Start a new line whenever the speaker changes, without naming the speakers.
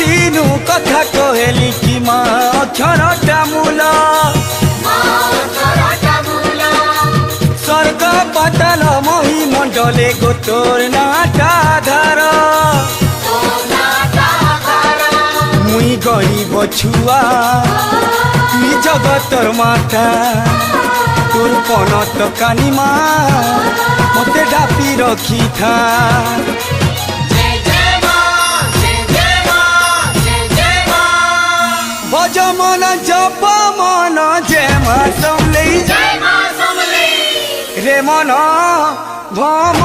ଦିନୁ କଥା କହେଲି କି ମା ଅକ୍ଷରଟା ମୂଳ স্বর্গ পাতাল মহিমণ্ডলে গো তোর নাটা ধার মুই গরিব ছুয়া তুই জগতর মাতা তোর পনত কানিমা মতে ডাপি রখিথা ভজ মন জপ মন যে মা সমলেই রে মন ভম